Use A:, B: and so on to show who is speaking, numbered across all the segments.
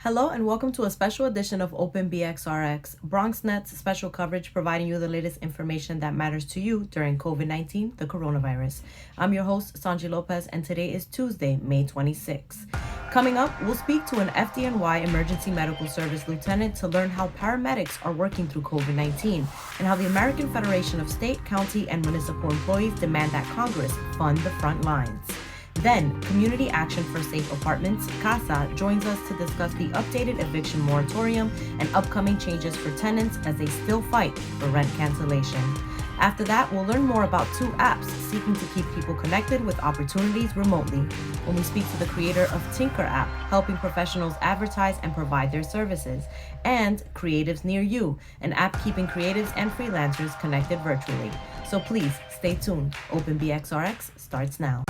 A: Hello and welcome to a special edition of Open BXRx, BronxNet's special coverage providing you the latest information that matters to you during COVID-19, the coronavirus. I'm your host, Sonyi Lopez, and today is Tuesday, May 26. Coming up, we'll speak to an FDNY Emergency Medical Service lieutenant to learn how paramedics are working through COVID-19 and how the American Federation of State, County, and Municipal Employees demand that Congress fund the front lines. Then, Community Action for Safe Apartments, CASA, joins us to discuss the updated eviction moratorium and upcoming changes for tenants as they still fight for rent cancellation. After that, we'll learn more about two apps seeking to keep people connected with opportunities remotely. When we speak to the creator of Tinker app, helping professionals advertise and provide their services, and Creatives Near You, an app keeping creatives and freelancers connected virtually. So please, stay tuned. Open BXRX starts now.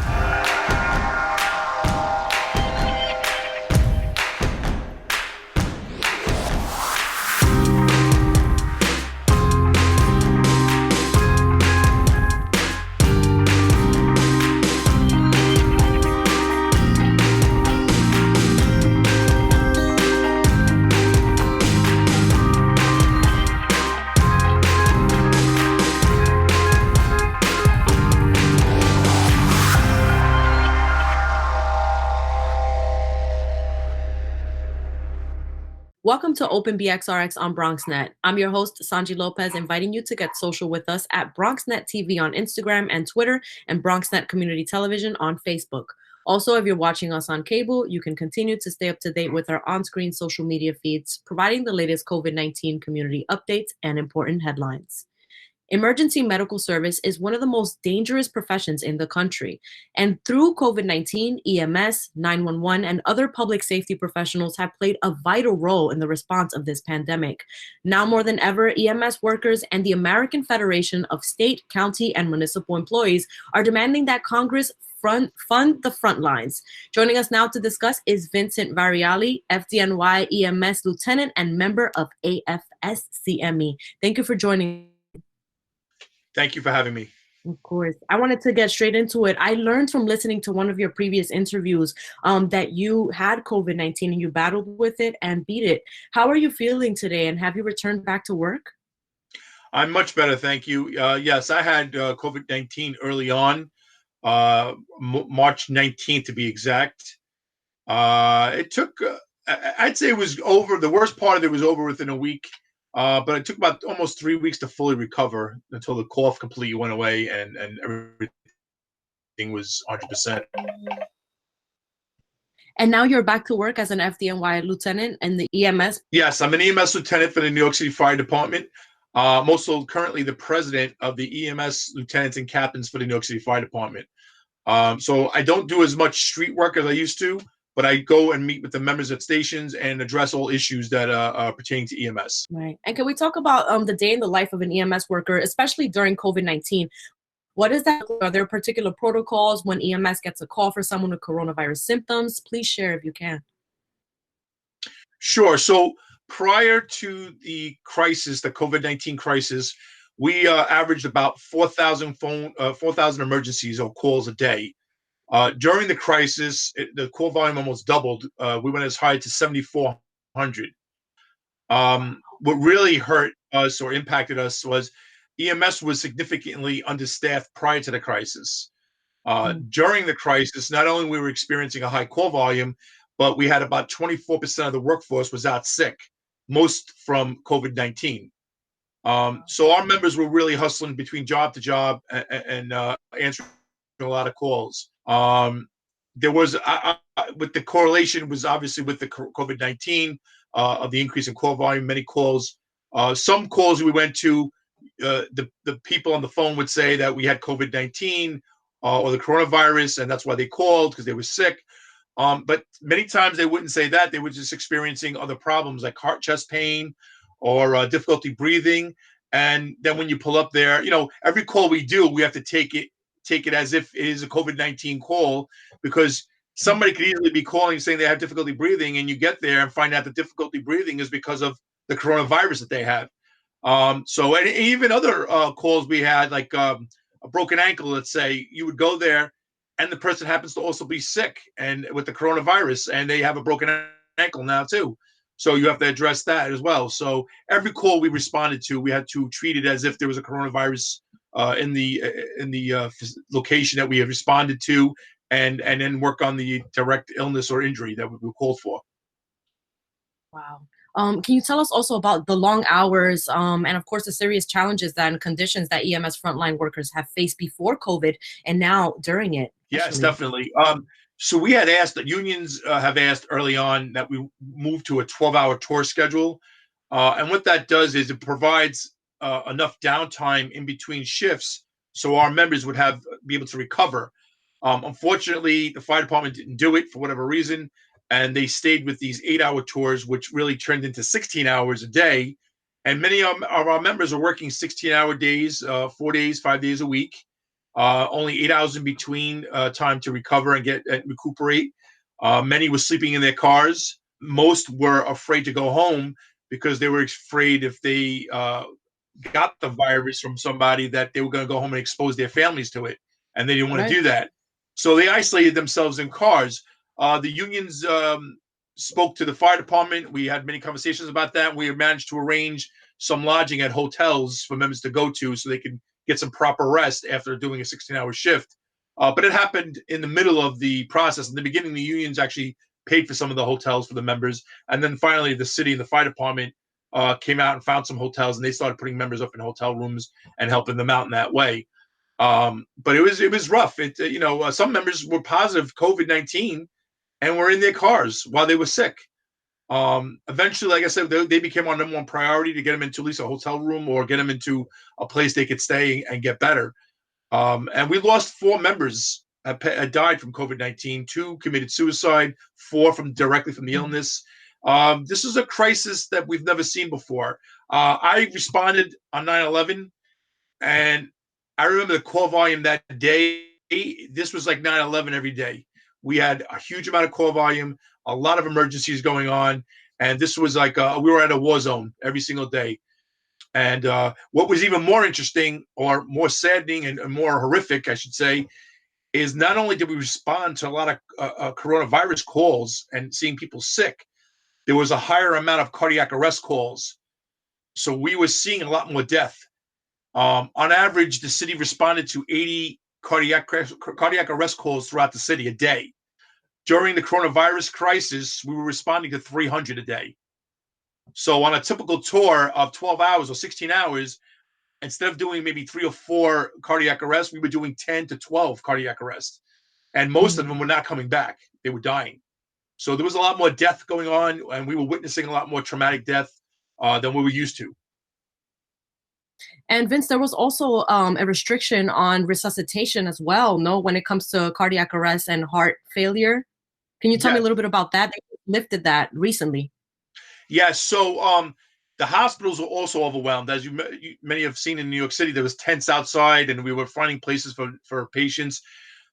A: Welcome to Open BXRX on BronxNet. I'm your host, Sonyi Lopez, inviting you to get social with us at BronxNet TV on Instagram and Twitter and BronxNet Community Television on Facebook. Also, if you're watching us on cable, you can continue to stay up to date with our on-screen social media feeds, providing the latest COVID-19 community updates and important headlines. Emergency medical service is one of the most dangerous professions in the country. And through COVID-19, EMS, 911, and other public safety professionals have played a vital role in the response of this pandemic. Now more than ever, EMS workers and the American Federation of State, County, and Municipal Employees are demanding that Congress fund the front lines. Joining us now to discuss is Vincent Variale, FDNY EMS Lieutenant and member of AFSCME. Thank you for joining.
B: Thank you for having me.
A: Of course. I wanted to get straight into it. I learned from listening to one of your previous interviews that you had COVID-19 and you battled with it and beat it. How are you feeling today, and have you returned back to work?
B: I'm much better, thank you. Yes, I had COVID-19 early on, March 19th to be exact. It took, I'd say it was over. The worst part of it was over within a week. But it took about almost 3 weeks to fully recover until the cough completely went away and everything was 100%.
A: And now you're back to work as an FDNY lieutenant in the EMS?
B: Yes, I'm an EMS lieutenant for the New York City Fire Department. I'm also currently the president of the EMS lieutenants and captains for the New York City Fire Department. So I don't do as much street work as I used to, but I go and meet with the members at stations and address all issues that pertain to EMS.
A: Right. And can we talk about the day in the life of an EMS worker, especially during COVID-19? What is that? Are there particular protocols when EMS gets a call for someone with coronavirus symptoms? Please share if you can.
B: Sure. So prior to the crisis, the COVID-19 crisis, we averaged about 4,000 emergencies or calls a day. During the crisis, the call volume almost doubled. We went as high to 7,400. What really hurt us or impacted us was EMS was significantly understaffed prior to the crisis. During the crisis, not only we were experiencing a high call volume, but we had about 24% of the workforce was out sick, most from COVID-19. So our members were really hustling between job to job and answering a lot of calls. There was, with the correlation was obviously with the COVID-19 of the increase in call volume, many calls. Some calls we went to, the people on the phone would say that we had COVID-19 or the coronavirus, and that's why they called, because they were sick. But many times they wouldn't say that. They were just experiencing other problems like heart, chest pain, or difficulty breathing. And then when you pull up there, every call we do, we have to take it as if it is a COVID-19 call, because somebody could easily be calling saying they have difficulty breathing, and you get there and find out the difficulty breathing is because of the coronavirus that they have. So and even other calls we had, like a broken ankle, let's say, you would go there and the person happens to also be sick and with the coronavirus and they have a broken ankle now too. So you have to address that as well. So every call we responded to, we had to treat it as if there was a coronavirus in the location that we had responded to, and then work on the direct illness or injury that we were called for.
A: Wow. Can you tell us also about the long hours and, of course, the serious challenges and conditions that EMS frontline workers have faced before COVID and now during it?
B: Yes, definitely. So we had asked, the unions have asked early on that we move to a 12-hour tour schedule. And what that does is it provides enough downtime in between shifts so our members would be able to recover. Unfortunately, the fire department didn't do it for whatever reason, and they stayed with these 8-hour tours, which really turned into 16 hours a day. And many of our members are working 16-hour days, 4 days, 5 days a week. Only 8 hours in between time to recover and recuperate. Many were sleeping in their cars. Most were afraid to go home because they were afraid if they got the virus from somebody that they were going to go home and expose their families to it, and they didn't want to do that. So they isolated themselves in cars. The unions spoke to the fire department. We had many conversations about that. We managed to arrange some lodging at hotels for members to go to so they could get some proper rest after doing a 16-hour shift. But it happened in the middle of the process. In the beginning, the unions actually paid for some of the hotels for the members. And then finally, the city and the fire department came out and found some hotels, and they started putting members up in hotel rooms and helping them out in that way. But it was rough. Some members were positive COVID-19 and were in their cars while they were sick. Eventually, like I said, they became our number one priority to get them into at least a hotel room or get them into a place they could stay and get better. And we lost 4 members had died from COVID-19. 2 committed suicide, 4 directly from the illness. This is a crisis that we've never seen before. I responded on 9/11, and I remember the call volume that day. This was like 9/11 every day. We had a huge amount of call volume, a lot of emergencies going on, and this was like we were at a war zone every single day. And what was even more interesting, or more saddening and more horrific, I should say, is not only did we respond to a lot of coronavirus calls and seeing people sick, there was a higher amount of cardiac arrest calls. So we were seeing a lot more death. On average, the city responded to 80 cardiac arrest calls throughout the city a day. During the coronavirus crisis, we were responding to 300 a day. So on a typical tour of 12 hours or 16 hours, instead of doing maybe 3 or 4 cardiac arrests, we were doing 10 to 12 cardiac arrests. And most of them were not coming back. They were dying. So there was a lot more death going on, and we were witnessing a lot more traumatic death than we were used to.
A: And Vince, there was also a restriction on resuscitation as well, no, when it comes to cardiac arrest and heart failure. Can you tell me a little bit about that? They lifted that recently.
B: Yes. So the hospitals were also overwhelmed. As many have seen in New York City, there was tents outside, and we were finding places for patients.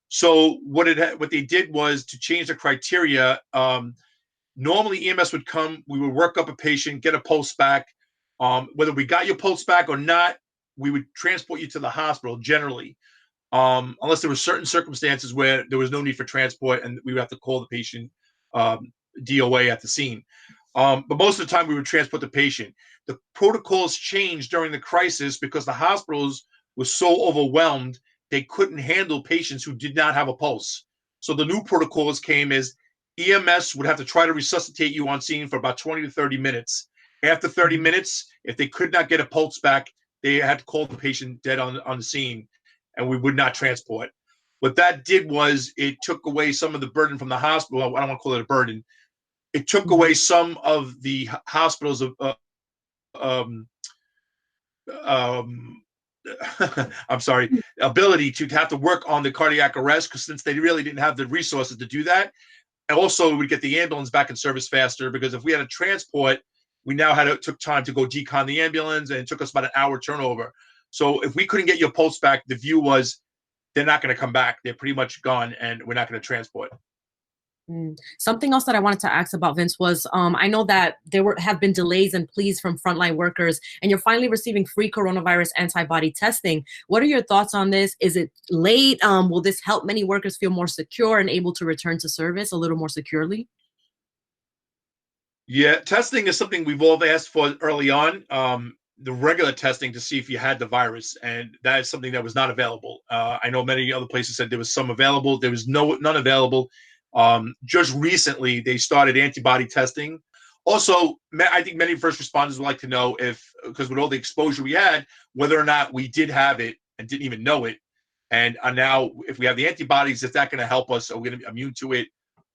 B: So what they did was to change the criteria. Normally, EMS would come, we would work up a patient, get a pulse back. Whether we got your pulse back or not, we would transport you to the hospital generally, unless there were certain circumstances where there was no need for transport and we would have to call the patient DOA at the scene. But most of the time, we would transport the patient. The protocols changed during the crisis because the hospitals were so overwhelmed, they couldn't handle patients who did not have a pulse. So the new protocols came as EMS would have to try to resuscitate you on scene for about 20 to 30 minutes. After 30 minutes, if they could not get a pulse back, they had to call the patient dead on the scene, and we would not transport. What that did was it took away some of the burden from the hospital. I don't want to call it a burden. It took away some of the hospitals I'm sorry, ability to have to work on the cardiac arrest, because since they really didn't have the resources to do that. And also, we'd get the ambulance back in service faster, because if we had a transport, we now took time to go decon the ambulance, and it took us about an hour turnover. So if we couldn't get your pulse back, the view was they're not going to come back. They're pretty much gone, and we're not going to transport.
A: Something else that I wanted to ask about, Vince, was I know that there have been delays and pleas from frontline workers, and you're finally receiving free coronavirus antibody testing. What are your thoughts on this? Is it late? Will this help many workers feel more secure and able to return to service a little more securely?
B: Yeah, testing is something we've all asked for early on. The regular testing to see if you had the virus, and that is something that was not available. I know many other places said there was some available. There was none available. Just recently, they started antibody testing. Also, I think many first responders would like to know if, because with all the exposure we had, whether or not we did have it and didn't even know it. And now, if we have the antibodies, is that going to help us? Are we going to be immune to it?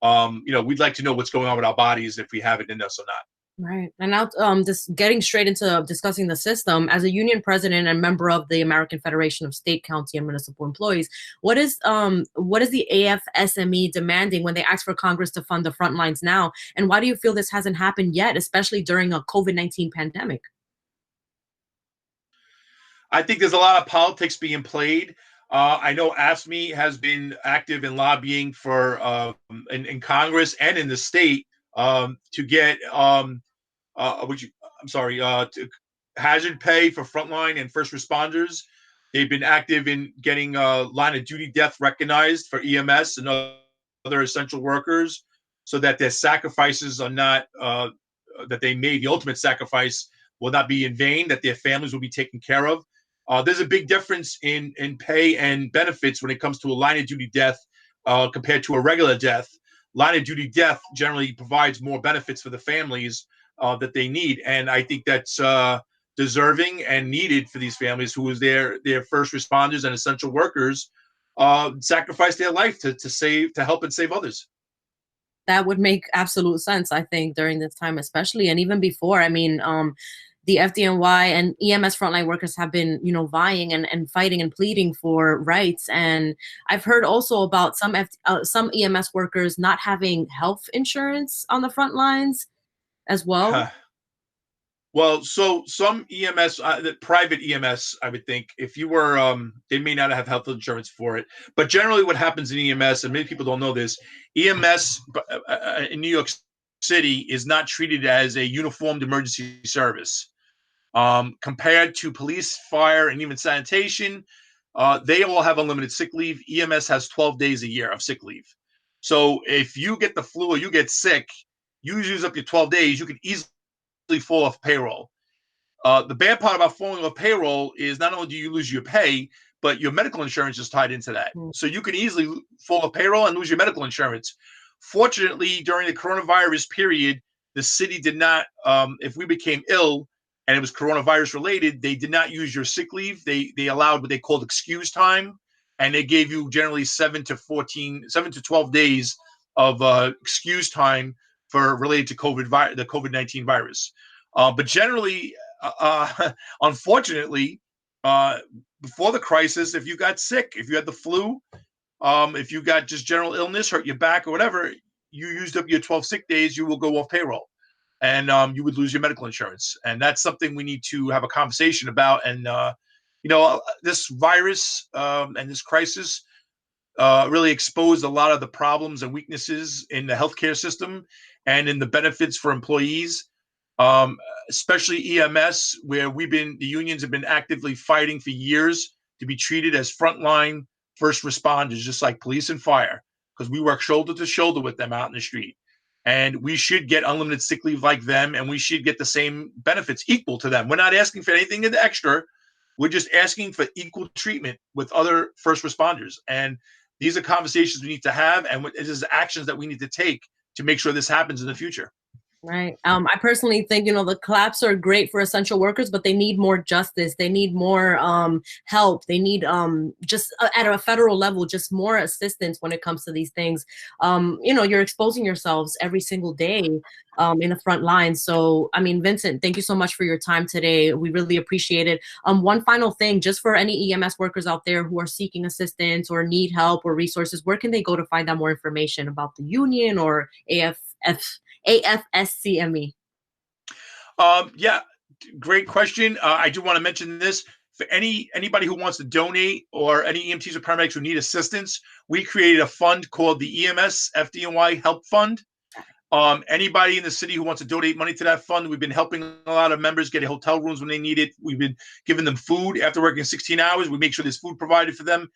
B: We'd like to know what's going on with our bodies if we have it in us or not.
A: Right. And now, just getting straight into discussing the system, as a union president and member of the American Federation of State, County, and Municipal Employees, what is the AFSME demanding when they ask for Congress to fund the front lines now? And why do you feel this hasn't happened yet, especially during a COVID-19 pandemic?
B: I think there's a lot of politics being played. I know AFSME has been active in lobbying for in Congress and in the state to get to hazard pay for frontline and first responders. They've been active in getting line of duty death recognized for EMS and other essential workers, so that their sacrifices are not that they made, the ultimate sacrifice will not be in vain, that their families will be taken care of. There's a big difference in pay and benefits when it comes to a line of duty death compared to a regular death. Line of duty death generally provides more benefits for the families that they need, and I think that's deserving and needed for these families who is their first responders and essential workers sacrifice their life to help and save others.
A: That would make absolute sense, I think, during this time, especially, and even before. I mean, the FDNY and EMS frontline workers have been, vying and fighting and pleading for rights. And I've heard also about some EMS workers not having health insurance on the front lines as well.
B: Well, so some EMS, the private EMS, I would think, if you were, they may not have health insurance for it. But generally, what happens in EMS, and many people don't know this, EMS in New York City is not treated as a uniformed emergency service. Compared to police, fire, and even sanitation, they all have unlimited sick leave. EMS has 12 days a year of sick leave. So if you get the flu or you get sick, you use up your 12 days, you can easily fall off payroll. The bad part about falling off payroll is not only do you lose your pay, but your medical insurance is tied into that. So you can easily fall off payroll and lose your medical insurance. Fortunately, during the coronavirus period, the city did not, if we became ill and it was coronavirus related, they did not use your sick leave. They allowed what they called excuse time, and they gave you generally 7 to 12 days of excuse time for related to the COVID-19 virus. But generally, unfortunately, before the crisis, if you got sick, if you had the flu, if you got just general illness, hurt your back or whatever, you used up your 12 sick days, you will go off payroll, and you would lose your medical insurance. And that's something we need to have a conversation about. And this virus and this crisis really exposed a lot of the problems and weaknesses in the healthcare system and in the benefits for employees, especially EMS, where the unions have been actively fighting for years to be treated as frontline first responders, just like police and fire, because we work shoulder to shoulder with them out in the street. And we should get unlimited sick leave like them, and we should get the same benefits equal to them. We're not asking for anything extra. We're just asking for equal treatment with other first responders. And these are conversations we need to have, and it is actions that we need to take to make sure this happens in the future.
A: Right. I personally think, the claps are great for essential workers, but they need more justice. They need more help. They need just at a federal level, just more assistance when it comes to these things. You're exposing yourselves every single day in the front line. So, I mean, Vincent, thank you so much for your time today. We really appreciate it. One final thing, just for any EMS workers out there who are seeking assistance or need help or resources, where can they go to find out more information about the union or AFSCME?
B: Yeah, great question. I do want to mention this. For anybody who wants to donate, or any EMTs or paramedics who need assistance, we created a fund called the EMS FDNY Help Fund. Anybody in the city who wants to donate money to that fund, we've been helping a lot of members get hotel rooms when they need it. We've been giving them food after working 16 hours. We make sure there's food provided for them.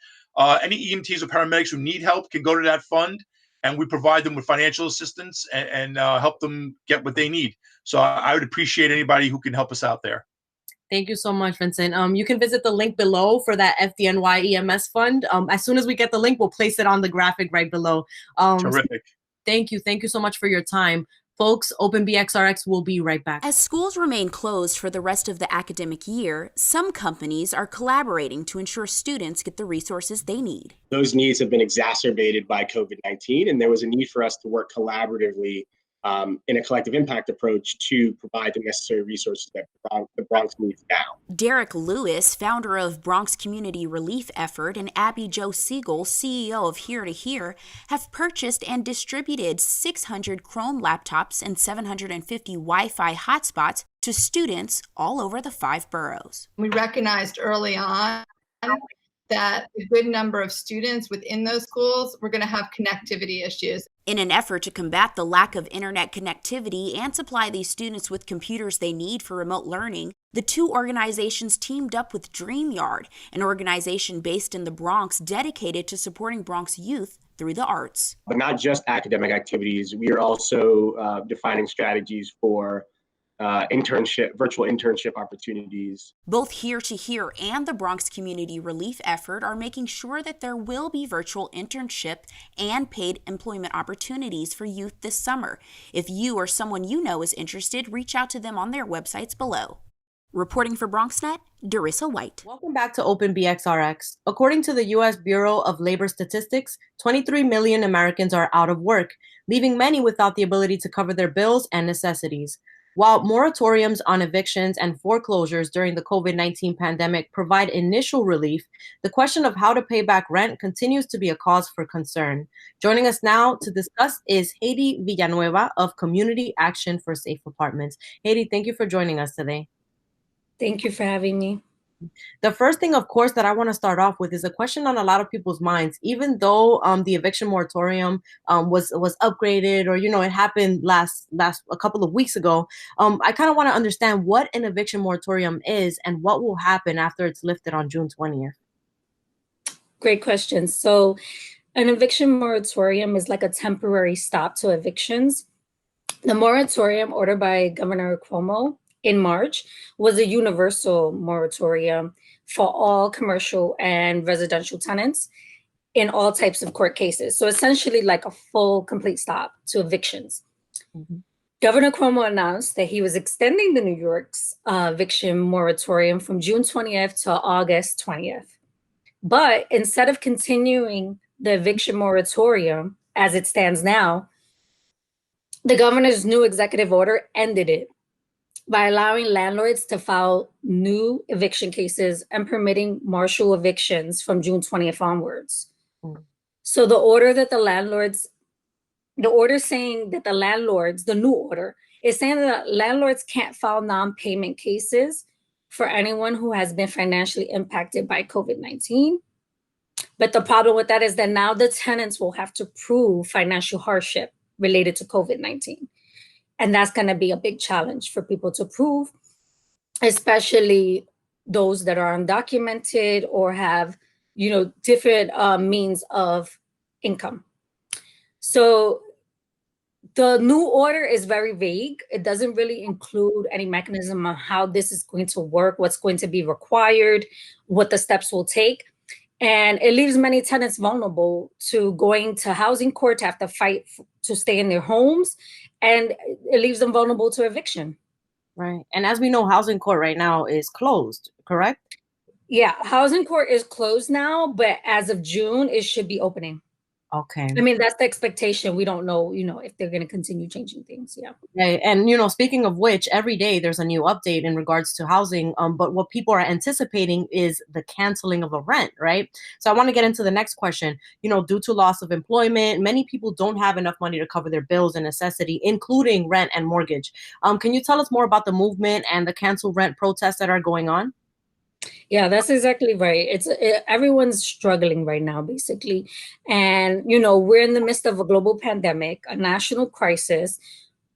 B: Any EMTs or paramedics who need help can go to that fund. and we provide them with financial assistance and help them get what they need. So I would appreciate anybody who can help us out there.
A: Thank you so much, Vincent. You can visit the link below for that FDNY EMS fund. As soon as we get the link, we'll place it on the graphic right below.
B: Terrific.
A: Thank you. Thank you so much for your time. Folks, Open BXRx will be right back.
C: As schools remain closed for the rest of the academic year, some companies are collaborating to ensure students get the resources they need.
D: Those needs have been exacerbated by COVID-19, and there was a need for us to work collaboratively in a collective impact approach to provide the necessary resources that the Bronx needs now.
C: Derek Lewis, founder of Bronx Community Relief Effort, and Abby Jo Siegel, CEO of Here to Here, have purchased and distributed 600 Chrome laptops and 750 Wi-Fi hotspots to students all over the 5 boroughs.
E: We recognized early on that a good number of students within those schools were going to have connectivity issues.
C: In an effort to combat the lack of internet connectivity and supply these students with computers they need for remote learning, the two organizations teamed up with DreamYard, an organization based in the Bronx dedicated to supporting Bronx youth through the arts.
D: But not just academic activities, we are also defining strategies for virtual internship opportunities.
C: Both Here to Here and the Bronx Community Relief Effort are making sure that there will be virtual internship and paid employment opportunities for youth this summer. If you or someone you know is interested, reach out to them on their websites below. Reporting for BronxNet, Darissa White.
A: Welcome back to Open BXRx. According to the U.S. Bureau of Labor Statistics, 23 million Americans are out of work, leaving many without the ability to cover their bills and necessities. While moratoriums on evictions and foreclosures during the COVID-19 pandemic provide initial relief, the question of how to pay back rent continues to be a cause for concern. Joining us now to discuss is Haydee Villanueva of Community Action for Safe Apartments. Haydee, thank you for joining us today.
F: Thank you for having me.
A: The first thing, of course, that I want to start off with is a question on a lot of people's minds. Even though the eviction moratorium was upgraded, or it happened last a couple of weeks ago, I kind of want to understand what an eviction moratorium is and what will happen after it's lifted on June 20th.
F: Great question. So, an eviction moratorium is like a temporary stop to evictions. The moratorium ordered by Governor Cuomo in March was a universal moratorium for all commercial and residential tenants in all types of court cases. So essentially like a full, complete stop to evictions. Mm-hmm. Governor Cuomo announced that he was extending the New York's eviction moratorium from June 20th to August 20th. But instead of continuing the eviction moratorium as it stands now, the governor's new executive order ended it by allowing landlords to file new eviction cases and permitting martial evictions from June 20th onwards. Mm. So the new order is saying that landlords can't file non-payment cases for anyone who has been financially impacted by COVID-19. But the problem with that is that now the tenants will have to prove financial hardship related to COVID-19. And that's going to be a big challenge for people to prove, especially those that are undocumented or have, different means of income. So the new order is very vague. It doesn't really include any mechanism on how this is going to work, what's going to be required, what the steps will take. And it leaves many tenants vulnerable to going to housing court to have to fight to stay in their homes. And it leaves them vulnerable to eviction.
A: Right. And as we know, housing court right now is closed, correct?
F: Yeah, housing court is closed now, but as of June, it should be opening.
A: Okay.
F: I mean, that's the expectation. We don't know, if they're going to continue changing things. Yeah.
A: Right. And, speaking of which, every day there's a new update in regards to housing. But what people are anticipating is the canceling of a rent, right? So I want to get into the next question. Due to loss of employment, many people don't have enough money to cover their bills and necessity, including rent and mortgage. Can you tell us more about the movement and the cancel rent protests that are going on?
F: Yeah, that's exactly right. Everyone's struggling right now, basically. And, we're in the midst of a global pandemic, a national crisis.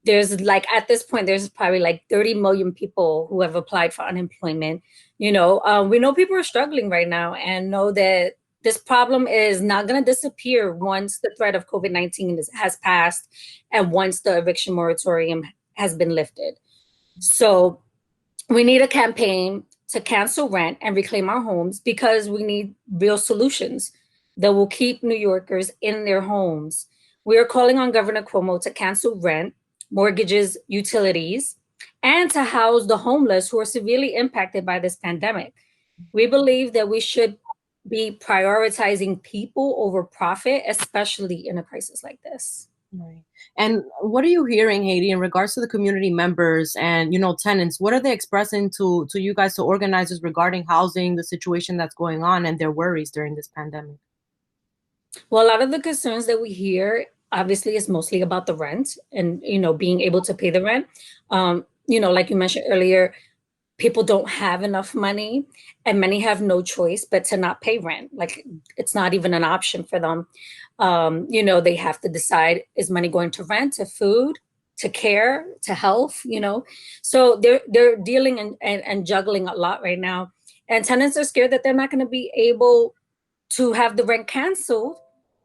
F: There's at this point, there's probably 30 million people who have applied for unemployment. We know people are struggling right now and know that this problem is not going to disappear once the threat of COVID-19 has passed and once the eviction moratorium has been lifted. So we need a campaign to cancel rent and reclaim our homes because we need real solutions that will keep New Yorkers in their homes. We are calling on Governor Cuomo to cancel rent, mortgages, utilities, and to house the homeless who are severely impacted by this pandemic. We believe that we should be prioritizing people over profit, especially in a crisis like this.
A: Right. And what are you hearing, Haydee, in regards to the community members and, tenants? What are they expressing to you guys, to organizers, regarding housing, the situation that's going on, and their worries during this pandemic?
F: Well, a lot of the concerns that we hear, obviously, is mostly about the rent and, being able to pay the rent. Like you mentioned earlier, people don't have enough money and many have no choice but to not pay rent. Like, it's not even an option for them. They have to decide, is money going to rent, to food, to care, to health, So they're dealing and juggling a lot right now. And tenants are scared that they're not going to be able to have the rent canceled,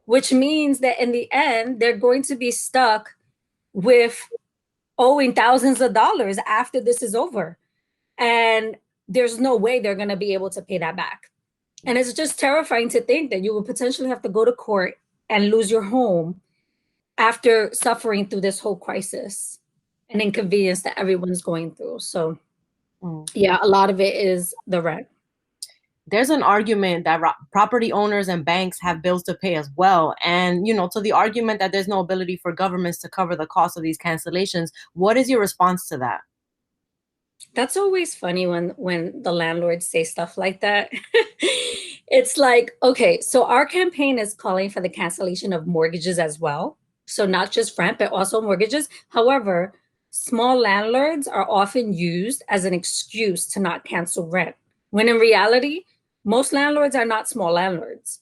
F: which means that in the end, they're going to be stuck with owing thousands of dollars after this is over. And there's no way they're going to be able to pay that back. And it's just terrifying to think that you will potentially have to go to court and lose your home after suffering through this whole crisis and inconvenience that everyone's going through. So, yeah, a lot of it is the rent.
A: There's an argument that property owners and banks have bills to pay as well. And, to the argument that there's no ability for governments to cover the cost of these cancellations, what is your response to that?
F: That's always funny when the landlords say stuff like that. It's like, okay, so our campaign is calling for the cancellation of mortgages as well. So not just rent, but also mortgages. However, small landlords are often used as an excuse to not cancel rent, when in reality, most landlords are not small landlords.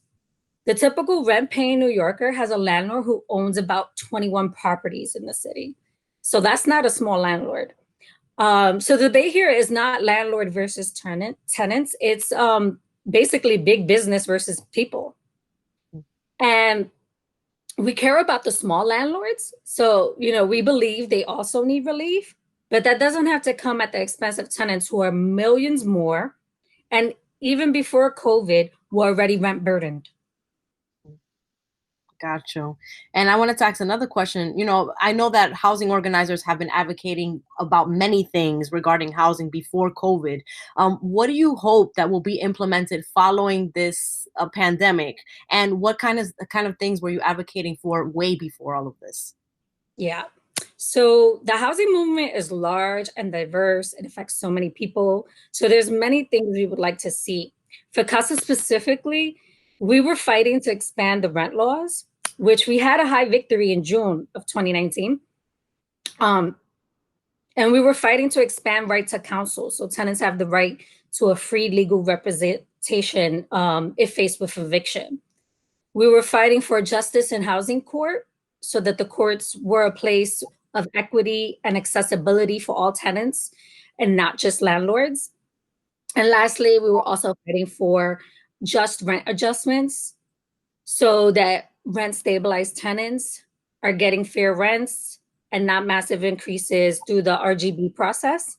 F: The typical rent-paying New Yorker has a landlord who owns about 21 properties in the city. So that's not a small landlord. So the debate here is not landlord versus tenants. It's basically big business versus people. And we care about the small landlords. So, we believe they also need relief, but that doesn't have to come at the expense of tenants who are millions more. And even before COVID, were already rent burdened.
A: Got you. And I wanted to ask another question. I know that housing organizers have been advocating about many things regarding housing before COVID. What do you hope that will be implemented following this pandemic? And what kind of things were you advocating for way before all of this?
F: Yeah. So the housing movement is large and diverse. It affects so many people. So there's many things we would like to see. For CASA specifically, we were fighting to expand the rent laws, which we had a high victory in June of 2019. And we were fighting to expand right to counsel. So tenants have the right to a free legal representation if faced with eviction. We were fighting for justice in housing court so that the courts were a place of equity and accessibility for all tenants and not just landlords. And lastly, we were also fighting for just rent adjustments so that rent stabilized tenants are getting fair rents and not massive increases through the RGB process.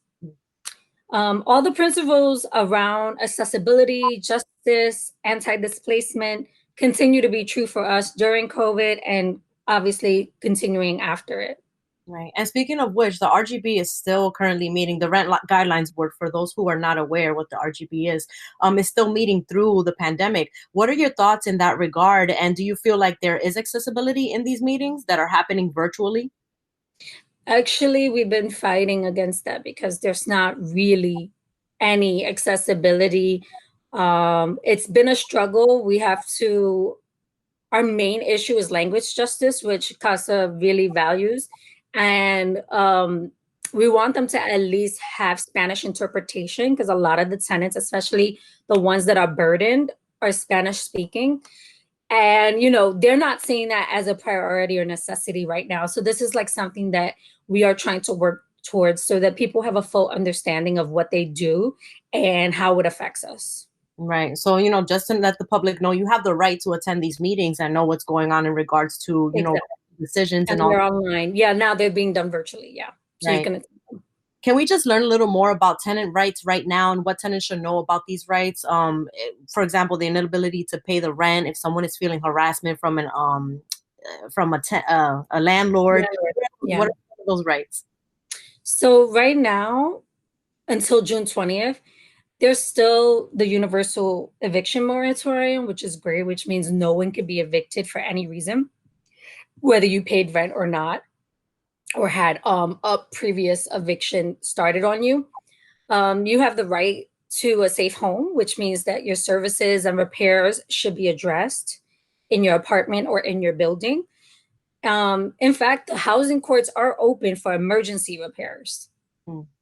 F: All the principles around accessibility, justice, anti-displacement continue to be true for us during COVID and obviously continuing after it.
A: Right. And speaking of which, the RGB is still currently meeting. The Rent Guidelines Board, for those who are not aware what the RGB is still meeting through the pandemic. What are your thoughts in that regard? And do you feel like there is accessibility in these meetings that are happening virtually?
F: Actually, we've been fighting against that because there's not really any accessibility. It's been a struggle. Our main issue is language justice, which CASA really values. And we want them to at least have Spanish interpretation because a lot of the tenants, especially the ones that are burdened, are Spanish speaking. And, they're not seeing that as a priority or necessity right now. So this is like something that we are trying to work towards so that people have a full understanding of what they do and how it affects us.
A: Right. So, just to let the public know, you have the right to attend these meetings and know what's going on in regards to,
F: Exactly.
A: decisions and
F: And
A: all.
F: they're online. Yeah, now they're being done virtually. Yeah. So you
A: Right.
F: can.
A: Can we just learn a little more about tenant rights right now and what tenants should know about these rights? For example, the inability to pay the rent if someone is feeling harassment from a landlord.
F: Yeah.
A: What are those rights?
F: So right now, until June 20th, there's still the universal eviction moratorium, which is great, which means no one can be evicted for any reason, whether you paid rent or not, or had a previous eviction started on you. You have the right to a safe home, which means that your services and repairs should be addressed in your apartment or in your building. In fact, the housing courts are open for emergency repairs.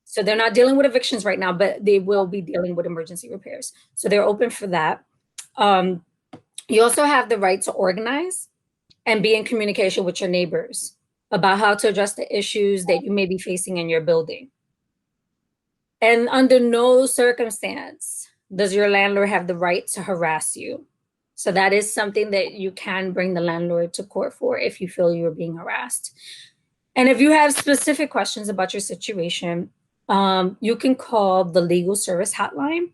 F: So they're not dealing with evictions right now, but they will be dealing with emergency repairs. So they're open for that. You also have the right to organize and be in communication with your neighbors about how to address the issues that you may be facing in your building. And under no circumstance does your landlord have the right to harass you. So that is something that you can bring the landlord to court for if you feel you're being harassed. And if you have specific questions about your situation, you can call the legal service hotline.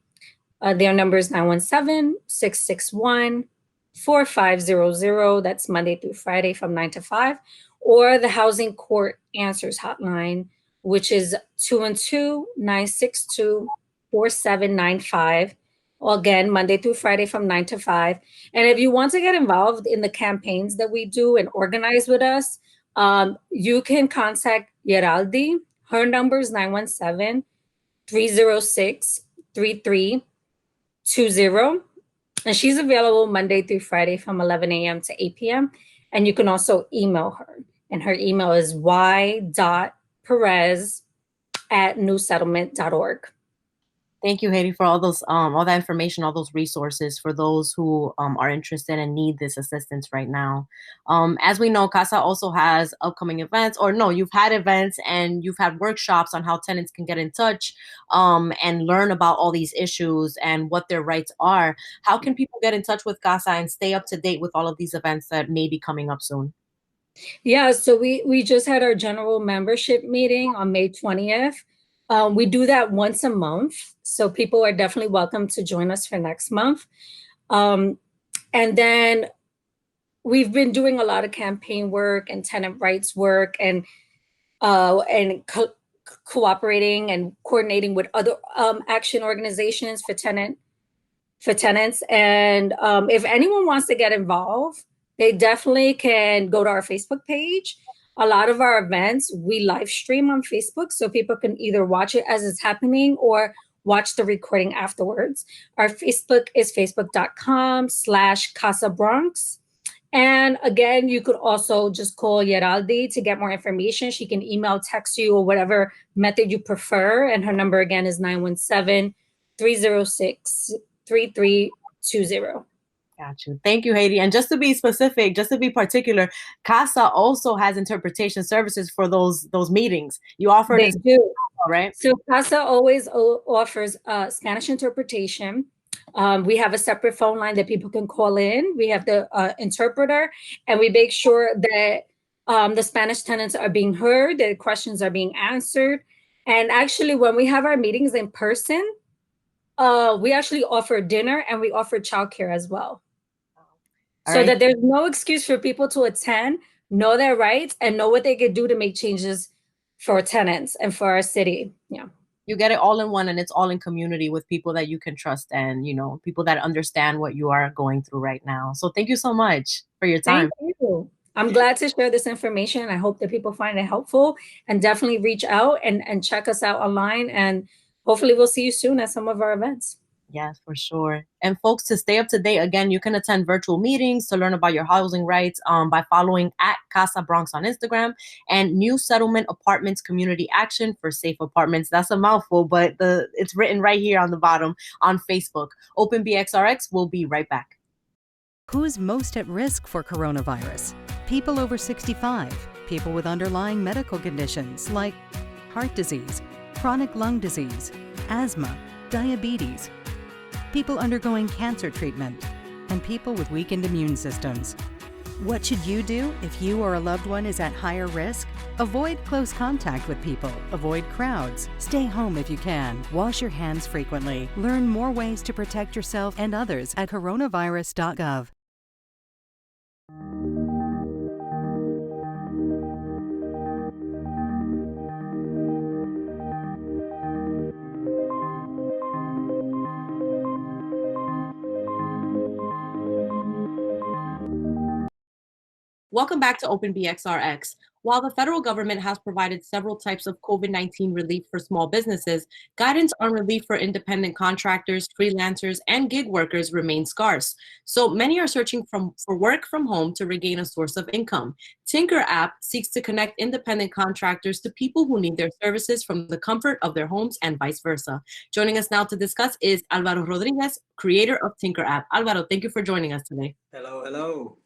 F: Their number is 917-661-4500. That's Monday through Friday from 9 to 5. Or the Housing Court Answers hotline, which is 212-962-4795. Again, Monday through Friday from 9 to 5. And if you want to get involved in the campaigns that we do and organize with us, you can contact Variale. Her number is 917-306-3320. And she's available Monday through Friday from 11 a.m. to 8 p.m. And you can also email her. And her email is y.perez@newsettlement.org.
A: Thank you, Haydee, for all that information, all those resources for those who are interested and need this assistance right now. As we know, CASA also has upcoming events, you've had events and you've had workshops on how tenants can get in touch and learn about all these issues and what their rights are. How can people get in touch with CASA and stay up to date with all of these events that may be coming up soon?
F: Yeah, so we just had our general membership meeting on May 20th. We do that once a month, so people are definitely welcome to join us for next month. And then we've been doing a lot of campaign work and tenant rights work and cooperating and coordinating with other action organizations for tenants. And if anyone wants to get involved, they definitely can go to our Facebook page. A lot of our events, we live stream on Facebook, so people can either watch it as it's happening or watch the recording afterwards. Our Facebook is facebook.com/CasaBronx. And again, you could also just call Variale to get more information. She can email, text you, or whatever method you prefer. And her number again is 917-306-3320.
A: Got you. Thank you, Haydee. And just to be specific, just to be particular, CASA also has interpretation services for those meetings. You offer
F: They do,
A: right?
F: So CASA always offers Spanish interpretation. We have a separate phone line that people can call in. We have the interpreter, and we make sure that the Spanish tenants are being heard, their questions are being answered. And actually, when we have our meetings in person, we actually offer dinner and we offer childcare as well. So that there's no excuse for people to attend, know their rights, and know what they could do to make changes for tenants and for our city. Yeah.
A: You get it all in one, and it's all in community with people that you can trust and, people that understand what you are going through right now. So thank you so much for your time.
F: Thank you. I'm glad to share this information. I hope that people find it helpful, and definitely reach out and check us out online. And hopefully we'll see you soon at some of our events.
A: Yes, for sure. And folks, to stay up to date, again, you can attend virtual meetings to learn about your housing rights by following @CasaBronx on Instagram and New Settlement Apartments Community Action for Safe Apartments. That's a mouthful, but it's written right here on the bottom on Facebook. Open BXRx will be right back.
G: Who's most at risk for coronavirus? People over 65, people with underlying medical conditions like heart disease, chronic lung disease, asthma, diabetes. people undergoing cancer treatment, and people with weakened immune systems. What should you do if you or a loved one is at higher risk? Avoid close contact with people, avoid crowds, stay home if you can, wash your hands frequently. Learn more ways to protect yourself and others at coronavirus.gov.
A: Welcome back to Open BXRx. While the federal government has provided several types of COVID-19 relief for small businesses, guidance on relief for independent contractors, freelancers, and gig workers remains scarce. So many are searching for work from home to regain a source of income. Tinker app seeks to connect independent contractors to people who need their services from the comfort of their homes and vice versa. Joining us now to discuss is Alvaro Rodriguez, creator of Tinker app. Alvaro, thank you for joining us today.
H: Hello.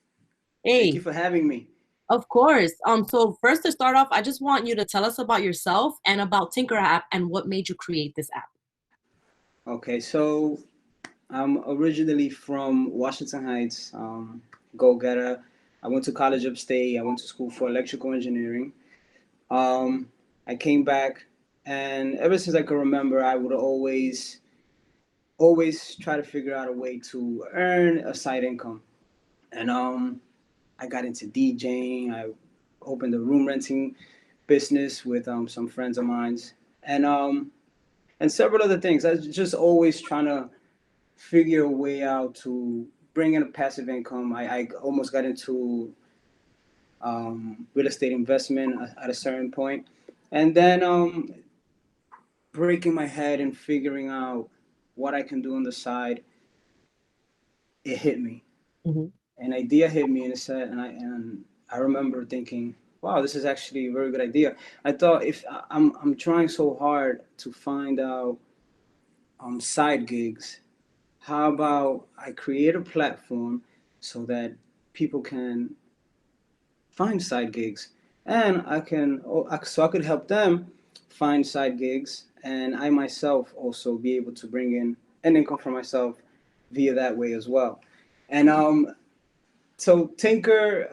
A: Hey.
H: Thank you for having me.
A: Of course. So first, to start off, I just want you to tell us about yourself and about Tinker app and what made you create this app.
H: Okay, so I'm originally from Washington Heights, go-getter. I went to college upstate. I went to school for electrical engineering. I came back, and ever since I could remember, I would always try to figure out a way to earn a side income. And I got into DJing. I opened a room renting business with some friends of mine, and several other things. I was just always trying to figure a way out to bring in a passive income. I almost got into real estate investment at a certain point, and then breaking my head and figuring out what I can do on the side. It hit me. Mm-hmm. An idea hit me, and I remember thinking, wow, this is actually a very good idea. I thought, if I'm trying so hard to find out side gigs, how about I create a platform so that people can find side gigs, and I could help them find side gigs, and I myself also be able to bring in an income for myself via that way as well. And so Tinker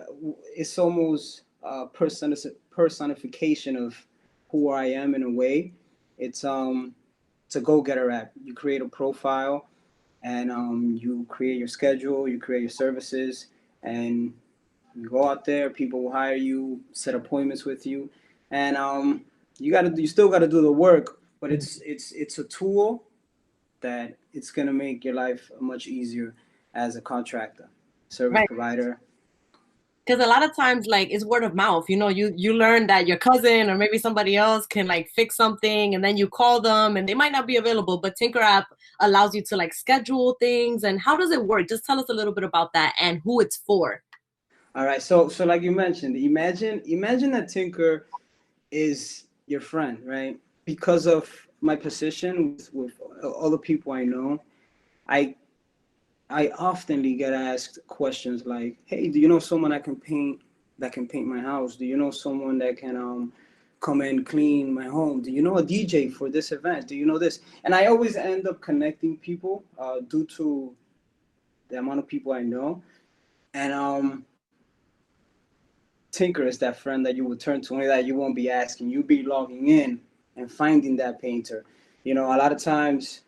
H: is almost a personification of who I am in a way. It's a go-getter app. You create a profile, and you create your schedule, you create your services, and you go out there. People will hire you, set appointments with you, and you still gotta do the work. But it's a tool that it's gonna make your life much easier as a contractor. Service provider.
A: Because a lot of times, like, it's word of mouth. You know, you learn that your cousin or maybe somebody else can like fix something, and then you call them and they might not be available, but Tinker app allows you to like schedule things. And how does it work? Just tell us a little bit about that and who it's for.
H: All right, so like you mentioned, imagine that Tinker is your friend, right? Because of my position with all the people I know, I often get asked questions like, "Hey, do you know someone that can paint my house? Do you know someone that can come and clean my home? Do you know a DJ for this event? Do you know this?" And I always end up connecting people due to the amount of people I know. And Tinker is that friend that you would turn to, only that you won't be asking. You'll be logging in and finding that painter. You know, a lot of times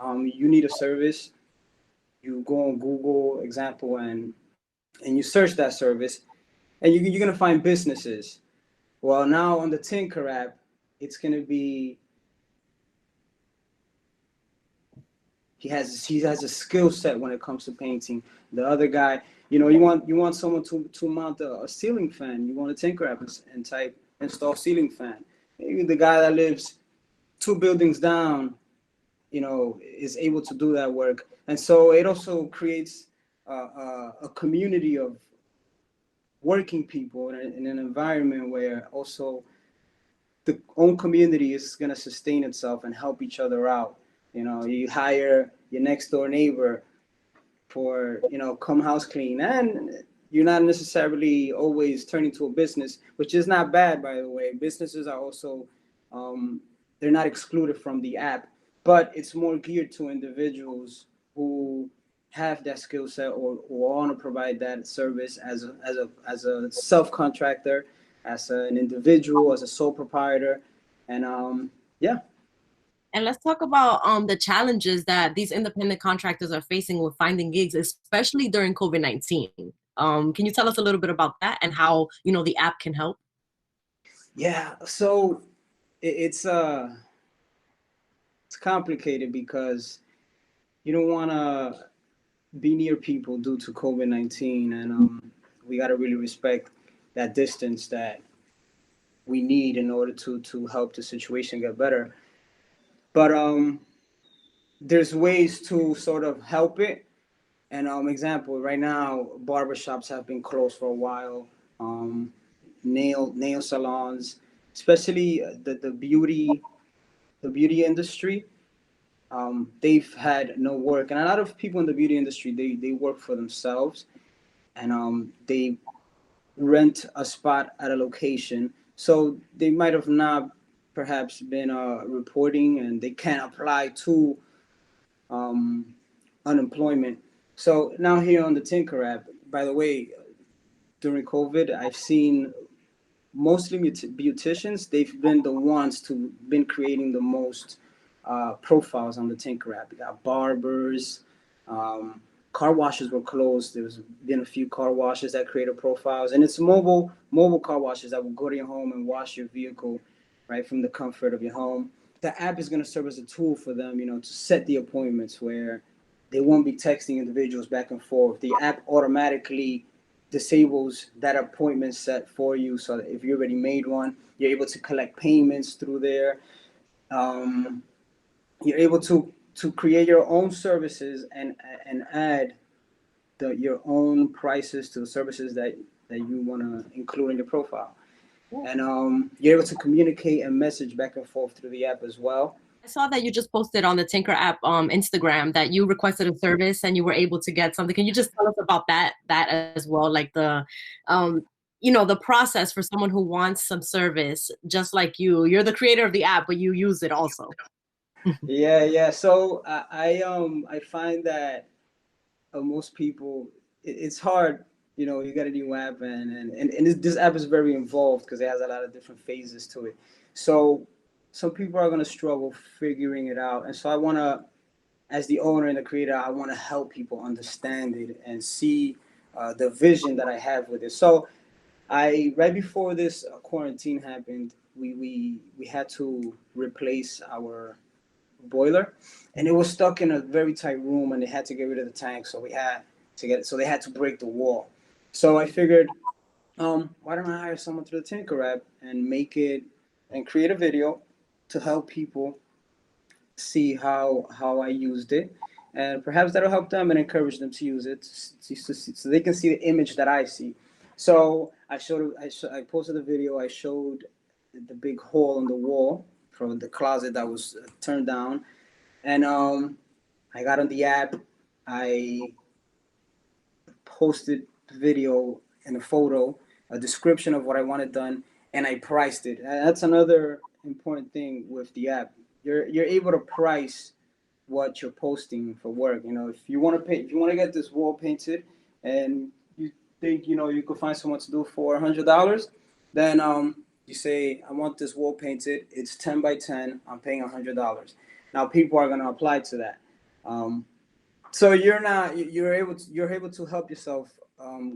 H: you need a service. You go on Google, example, and you search that service, and you're going to find businesses. Well, now on the Tinker app, it's going to be, he has a skill set when it comes to painting. The other guy, you know, you want someone to mount a ceiling fan. You want a Tinker app and type install ceiling fan. Maybe the guy that lives 2 buildings down, you know, is able to do that work. And so it also creates a community of working people in an environment where also the own community is going to sustain itself and help each other out. You know, you hire your next door neighbor for, you know, come house clean, and you're not necessarily always turning to a business, which is not bad, by the way. Businesses are also, they're not excluded from the app, but it's more geared to individuals who have that skill set or want to provide that service as a self-contractor, as an individual, as a sole proprietor. And yeah.
A: And let's talk about the challenges that these independent contractors are facing with finding gigs, especially during COVID-19. Can you tell us a little bit about that and how, you know, the app can help?
H: Yeah, so it's complicated because you don't want to be near people due to COVID-19, and we got to really respect that distance that we need in order to help the situation get better. But there's ways to sort of help it. And example, right now, barbershops have been closed for a while. Nail salons, especially the beauty industry. They've had no work, and a lot of people in the beauty industry they work for themselves, and they rent a spot at a location, so they might have not perhaps been reporting, and they can't apply to um, unemployment. So now here on the Tinker app, by the way, during COVID, I've seen mostly beauticians. They've been the ones to been creating the most profiles on the Tinker app. We got barbers, car washes were closed. There's been a few car washes that created profiles, and it's mobile car washes that will go to your home and wash your vehicle right from the comfort of your home. The app is going to serve as a tool for them, to set the appointments where they won't be texting individuals back and forth. The app automatically disables that appointment set for you, so that if you already made one, you're able to collect payments through there. You're able to create your own services and add your own prices to the services that you want to include in your profile. And you're able to communicate and message back and forth through the app as well.
A: I saw that you just posted on the Tinker app Instagram that you requested a service and you were able to get something. Can you just tell us about that as well? Like the the process for someone who wants some service, just like you. You're the creator of the app, but you use it also.
H: Yeah. So I find that most people, it's hard. You got a new app, and this app is very involved because it has a lot of different phases to it. So some people are going to struggle figuring it out, and so I want to, as the owner and the creator, I want to help people understand it and see the vision that I have with it. So right before this quarantine happened, we had to replace our boiler, and it was stuck in a very tight room, and they had to get rid of the tank, so they had to break the wall. So I figured, why don't I hire someone through the Tinker app and make it and create a video to help people see how I used it, and perhaps that'll help them and encourage them to use it so they can see the image that I see. So I posted a video. I showed the big hole in the wall from the closet that was turned down, and I got on the app. I posted the video and a photo, a description of what I wanted done, and I priced it. That's another important thing with the app. You're able to price what you're posting for work. If you want to get this wall painted, and you think you could find someone to do for $100, then you say, I want this wall painted. It's 10 by 10. I'm paying $100. Now people are going to apply to that. So you're able to help yourself,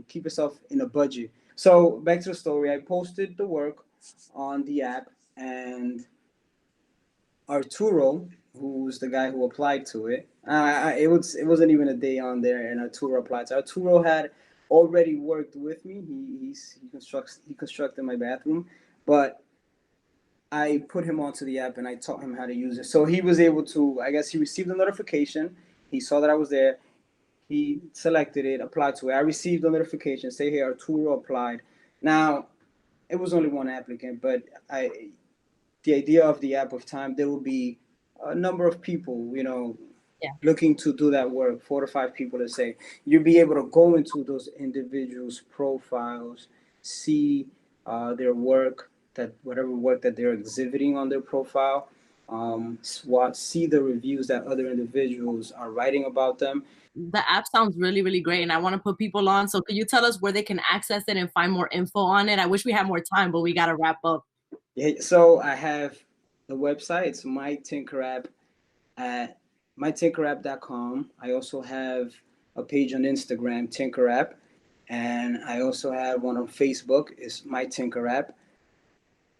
H: keep yourself in a budget. So back to the story. I posted the work on the app, and Arturo, who's the guy who applied to it, it wasn't even a day on there, and Arturo applied. So Arturo had already worked with me. He constructed my bathroom, but I put him onto the app and I taught him how to use it. So he was able to, I guess he received a notification. He saw that I was there. He selected it, applied to it. I received a notification, say, hey, Arturo applied. Now, it was only one applicant, but the idea of the app of time, there will be a number of people, looking to do that work, 4 to 5 people, to say. You'll be able to go into those individuals' profiles, see their work, whatever work that they're exhibiting on their profile, see the reviews that other individuals are writing about them.
A: The app sounds really, really great, and I want to put people on. So could you tell us where they can access it and find more info on it? I wish we had more time, but we got to wrap up.
H: Yeah, so I have the website. It's My Tinker App at mytinkerapp.com. I also have a page on Instagram, Tinker App, and I also have one on Facebook. It's My Tinker App.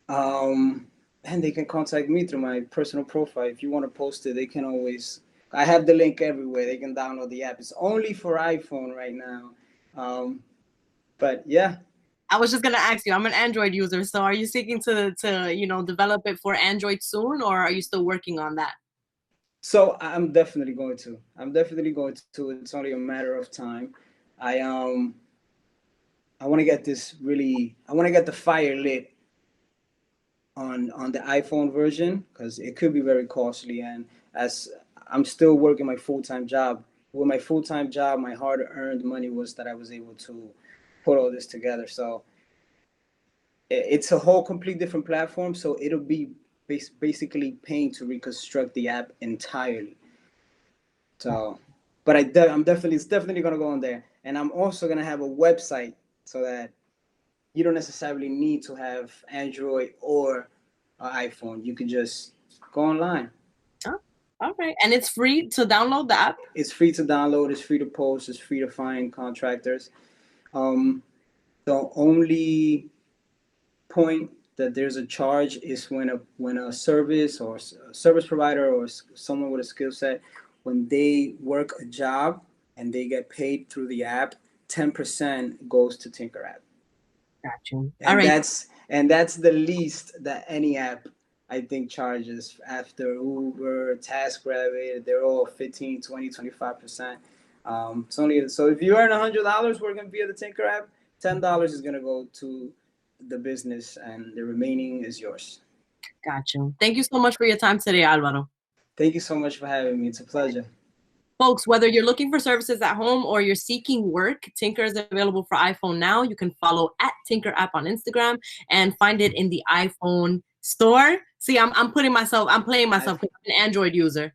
H: And they can contact me through my personal profile. If you want to post it, they can always. I have the link everywhere. They can download the app. It's only for iPhone right now. But yeah.
A: I was just gonna ask you. I'm an Android user, so are you seeking to develop it for Android soon, or are you still working on that?
H: So I'm definitely going to. It's only a matter of time. I want to get I want to get the fire lit on the iPhone version, because it could be very costly. And as I'm still working my full-time job, my hard-earned money was that I was able to put all this together. So it's a whole complete different platform. So it'll be basically paying to reconstruct the app entirely. So, but it's definitely going to go on there. And I'm also going to have a website so that you don't necessarily need to have Android or iPhone. You can just go online.
A: Oh, all right. And it's free to download the app?
H: It's free to download. It's free to post. It's free to find contractors. The only point that there's a charge is when a service or a service provider or someone with a skill set, when they work a job and they get paid through the app, 10% goes to Tinker App.
A: Got you.
H: And
A: all right.
H: That's the least that any app, I think, charges. After Uber, TaskRabbit, they're all 15, 20, 25%. So if you earn $100 working via the Tinker App, $10 is going to go to the business and the remaining is yours.
A: Got you. Thank you so much for your time today, Alvaro.
H: Thank you so much for having me. It's a pleasure.
A: Folks, whether you're looking for services at home or you're seeking work, Tinker is available for iPhone now. You can follow at Tinker App on Instagram and find it in the iPhone store. See, I'm playing myself because I'm an Android user.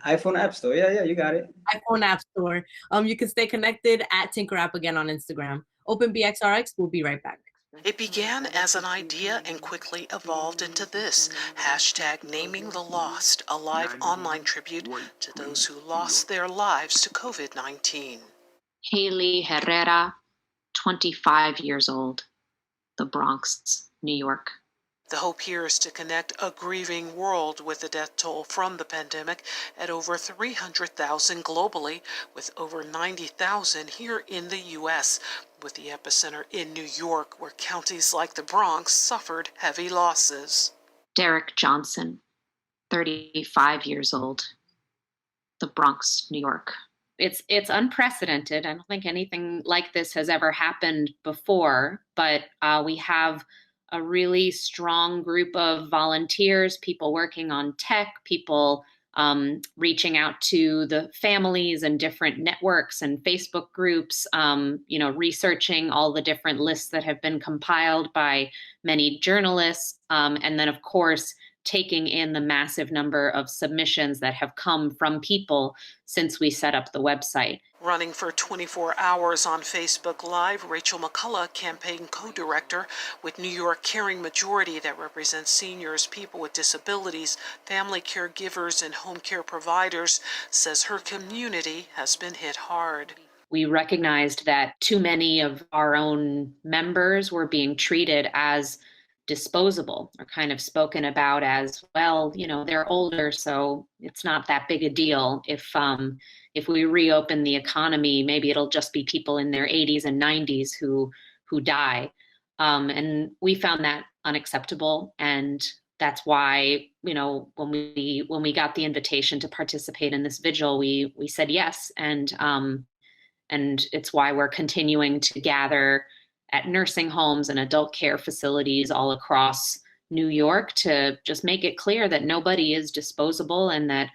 H: iPhone App Store. Yeah, you got it.
A: iPhone App Store. You can stay connected at Tinker App again on Instagram. Open BXRx. We'll be right back.
I: It began as an idea and quickly evolved into this, #Naming the Lost, a live online tribute to those who lost their lives to COVID-19.
J: Haydee Herrera, 25 years old, the Bronx, New York.
I: The hope here is to connect a grieving world with the death toll from the pandemic at over 300,000 globally, with over 90,000 here in the U.S., with the epicenter in New York, where counties like the Bronx suffered heavy losses.
J: Derek Johnson, 35 years old, the Bronx, New York.
C: It's unprecedented. I don't think anything like this has ever happened before, but we have a really strong group of volunteers, people working on tech, people reaching out to the families and different networks and Facebook groups, researching all the different lists that have been compiled by many journalists. And then, of course, taking in the massive number of submissions that have come from people since we set up the website.
I: Running for 24 hours on Facebook Live, Rachel McCullough, campaign co-director with New York Caring Majority that represents seniors, people with disabilities, family caregivers, and home care providers, says her community has been hit hard.
C: We recognized that too many of our own members were being treated as disposable, or kind of spoken about as, well, they're older, so it's not that big a deal. If we reopen the economy, maybe it'll just be people in their 80s and 90s who die. And we found that unacceptable. And that's why, when we got the invitation to participate in this vigil, we said yes. And it's why we're continuing to gather at nursing homes and adult care facilities all across New York to just make it clear that nobody is disposable, and that,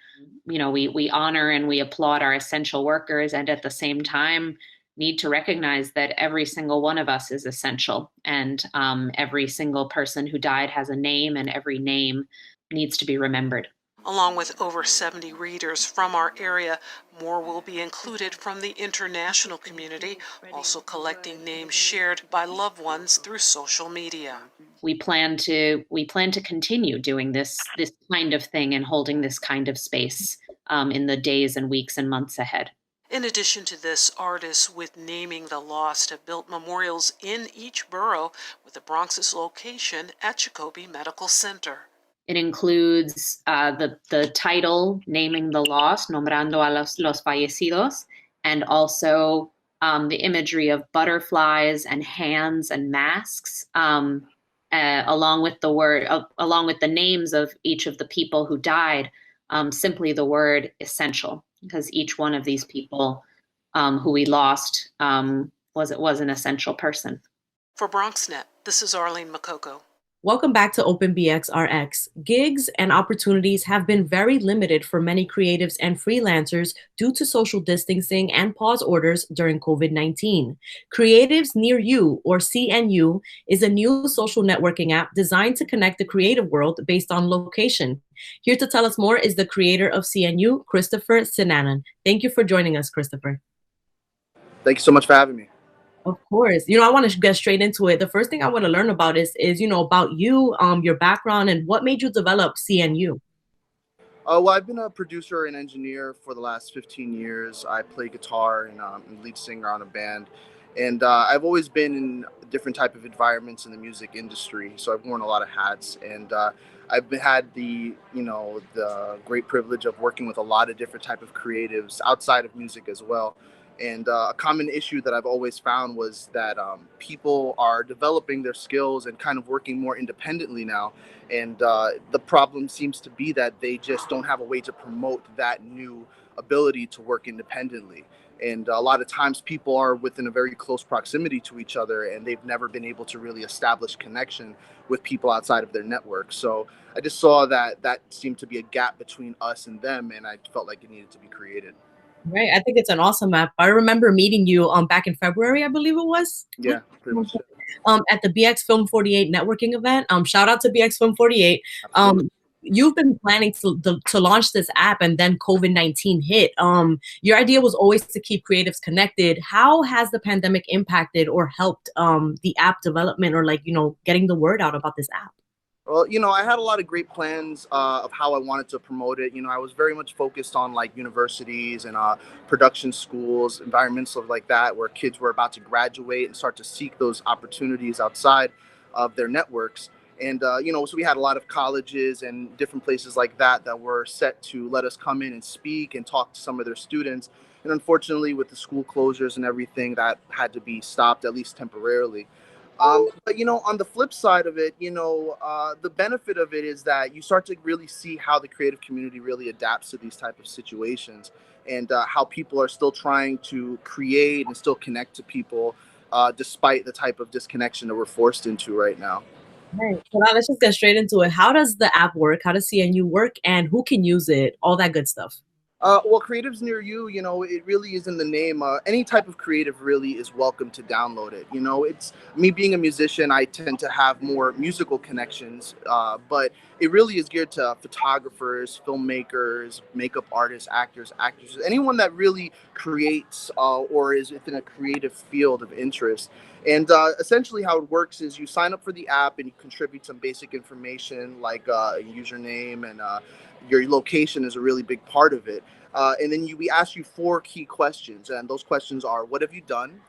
C: we honor and we applaud our essential workers, and at the same time need to recognize that every single one of us is essential, and every single person who died has a name, and every name needs to be remembered.
I: Along with over 70 readers from our area, more will be included from the international community, also collecting names shared by loved ones through social media.
J: We plan to continue doing this kind of thing and holding this kind of space in the days and weeks and months ahead.
I: In addition to this, artists with Naming the Lost have built memorials in each borough, with the Bronx's location at Jacobi Medical Center.
J: It includes the title, Naming the Lost, Nombrando a los Fallecidos, and also the imagery of butterflies and hands and masks, along with the names of each of the people who died, simply the word essential, because each one of these people who we lost was an essential person.
I: For BronxNet, this is Arlene Makoko.
A: Welcome back to Open BXRx. Gigs and opportunities have been very limited for many creatives and freelancers due to social distancing and pause orders during COVID-19. Creatives Near You, or CNU, is a new social networking app designed to connect the creative world based on location. Here to tell us more is the creator of CNU, Christopher Sinanan. Thank you for joining us, Christopher.
K: Thank you so much for having me.
A: Of course. I want to get straight into it. The first thing I want to learn about is about you, your background, and what made you develop CNU.
K: Well, I've been a producer and engineer for the last 15 years. I play guitar and lead singer on a band. And I've always been in different type of environments in the music industry. So I've worn a lot of hats. And I've had the great privilege of working with a lot of different type of creatives outside of music as well. And a common issue that I've always found was that people are developing their skills and kind of working more independently now. And the problem seems to be that they just don't have a way to promote that new ability to work independently. And a lot of times people are within a very close proximity to each other, and they've never been able to really establish connection with people outside of their network. So I just saw that seemed to be a gap between us and them, and I felt like it needed to be created.
A: Right. I think it's an awesome app. I remember meeting you back in February, I believe it was.
K: Yeah, pretty much.
A: At the BX Film 48 networking event. Shout out to BX Film 48. You've been planning to launch this app, and then COVID-19 hit. Your idea was always to keep creatives connected. How has the pandemic impacted or helped the app development, or getting the word out about this app?
K: Well, I had a lot of great plans of how I wanted to promote it. I was very much focused on like universities and production schools, environments like that, where kids were about to graduate and start to seek those opportunities outside of their networks. And, so we had a lot of colleges and different places like that were set to let us come in and speak and talk to some of their students. And unfortunately, with the school closures and everything, that had to be stopped, at least temporarily. But, on the flip side of it, the benefit of it is that you start to really see how the creative community really adapts to these type of situations, and how people are still trying to create and still connect to people despite the type of disconnection that we're forced into right now.
A: Right. So now let's just get straight into it. How does the app work? How does CNU work? And who can use it? All that good stuff.
K: Well, creatives near you, it really is in the name. Any type of creative really is welcome to download it. It's me being a musician, I tend to have more musical connections, but it really is geared to photographers, filmmakers, makeup artists, actors, actresses, anyone that really creates or is within a creative field of interest. And essentially how it works is you sign up for the app and you contribute some basic information like a username, and your location is a really big part of it. And then we ask you 4 key questions. And those questions are, what have you done?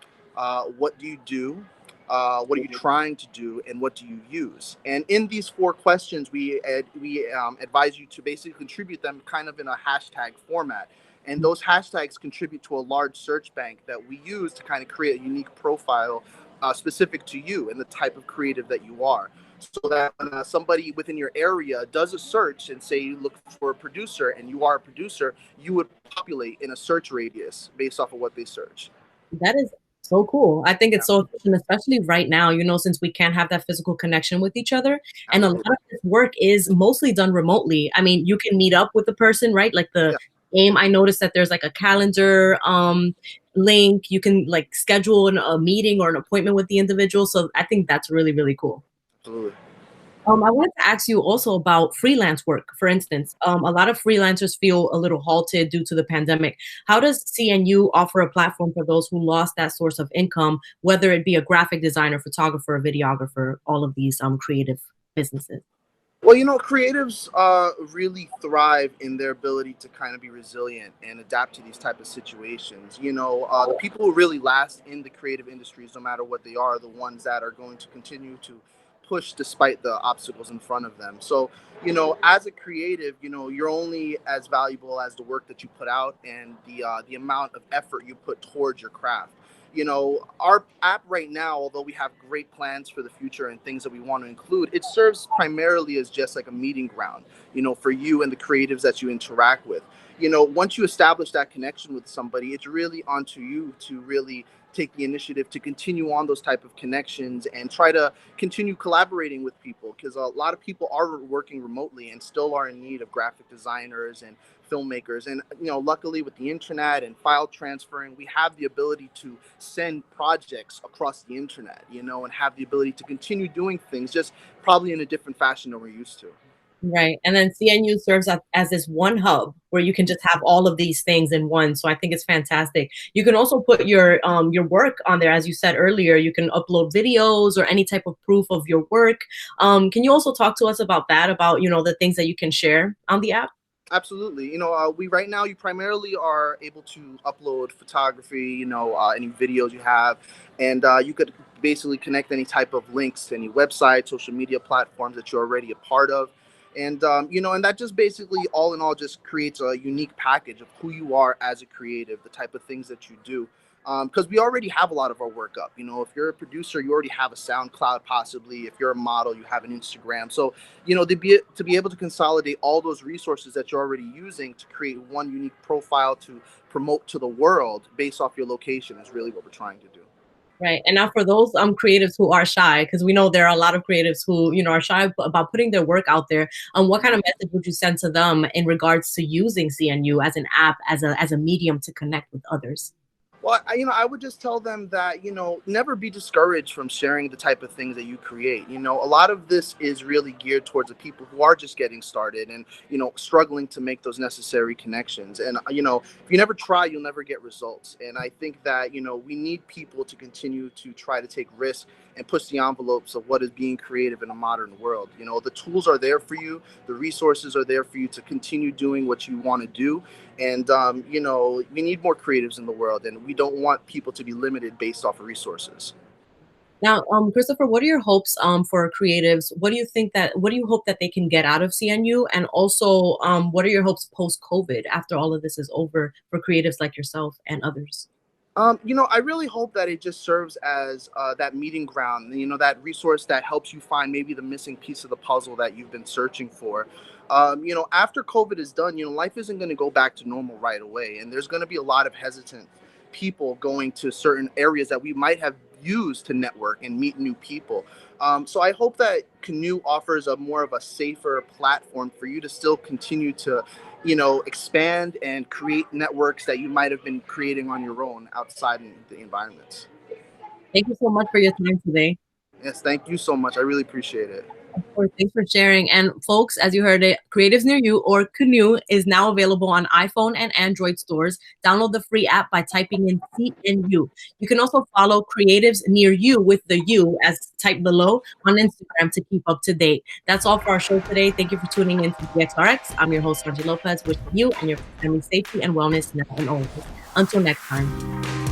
K: What do you do? What are you trying to do? And what do you use? And in these 4 questions, we advise you to basically contribute them kind of in a hashtag format. And those hashtags contribute to a large search bank that we use to kind of create a unique profile specific to you and the type of creative that you are. So that when somebody within your area does a search and say you look for a producer and you are a producer, you would populate in a search radius based off of what they search.
A: That is so cool. I think it's so efficient, especially right now, since we can't have that physical connection with each other. And a lot of this work is mostly done remotely. I mean, you can meet up with the person, right? Like the game, I noticed that there's like a calendar link. You can like schedule a meeting or an appointment with the individual. So I think that's really, really cool.
K: Absolutely.
A: I wanted to ask you also about freelance work. For instance, a lot of freelancers feel a little halted due to the pandemic. How does CNU offer a platform for those who lost that source of income, whether it be a graphic designer, photographer, videographer, all of these creative businesses?
K: Well, creatives really thrive in their ability to kind of be resilient and adapt to these type of situations. The people who really last in the creative industries, no matter what they are the ones that are going to continue to push despite the obstacles in front of them. So, as a creative, you're only as valuable as the work that you put out and the amount of effort you put towards your craft. Our app right now, although we have great plans for the future and things that we want to include, it serves primarily as just like a meeting ground, for you and the creatives that you interact with. Once you establish that connection with somebody, it's really onto you to really take the initiative to continue on those type of connections and try to continue collaborating with people, because a lot of people are working remotely and still are in need of graphic designers and filmmakers. And luckily with the internet and file transferring, we have the ability to send projects across the internet, and have the ability to continue doing things, just probably in a different fashion than we're used to.
A: Right. And then CNU serves up as this one hub where you can just have all of these things in one. So I think it's fantastic. You can also put your work on there. As you said earlier, you can upload videos or any type of proof of your work. Can you also talk to us about that, about, the things that you can share on the app?
K: Absolutely. We right now, you primarily are able to upload photography, any videos you have, and you could basically connect any type of links to any website, social media platforms that you're already a part of. And, and that just basically all in all just creates a unique package of who you are as a creative, the type of things that you do. Because we already have a lot of our work up. If you're a producer, you already have a SoundCloud, possibly. If you're a model, you have an Instagram. So, to be able to consolidate all those resources that you're already using to create one unique profile to promote to the world based off your location is really what we're trying to do.
A: Right. And now for those creatives who are shy, because we know there are a lot of creatives who, are shy about putting their work out there, what kind of message would you send to them in regards to using CNU as an app, as a medium to connect with others?
K: Well, I would just tell them that, never be discouraged from sharing the type of things that you create. A lot of this is really geared towards the people who are just getting started and, struggling to make those necessary connections. And, if you never try, you'll never get results. And I think that, we need people to continue to try to take risks and push the envelopes of what is being creative in a modern world. The tools are there for you. The resources are there for you to continue doing what you want to do. And, we need more creatives in the world, and we don't want people to be limited based off of resources.
A: Now, Christopher, what are your hopes for creatives? What do you hope that they can get out of CNU? And also, what are your hopes post-COVID after all of this is over for creatives like yourself and others?
K: I really hope that it just serves as that meeting ground, that resource that helps you find maybe the missing piece of the puzzle that you've been searching for. After COVID is done, life isn't going to go back to normal right away. And there's going to be a lot of hesitant people going to certain areas that we might have used to network and meet new people. So I hope that Canoe offers a more of a safer platform for you to still continue to expand and create networks that you might have been creating on your own outside in the environments.
A: Thank you so much for your time today.
K: Yes, thank you so much. I really appreciate it.
A: Of course, thanks for sharing. And folks, as you heard it, Creatives Near You, or Canoe, is now available on iPhone and Android stores. Download the free app by typing in CNU. You can also follow Creatives Near You with the U as typed below on Instagram to keep up to date. That's all for our show today. Thank you for tuning in to BXRx. I'm your host, Sonyi Lopez, wishing you and your family safety and wellness now and always. Until next time.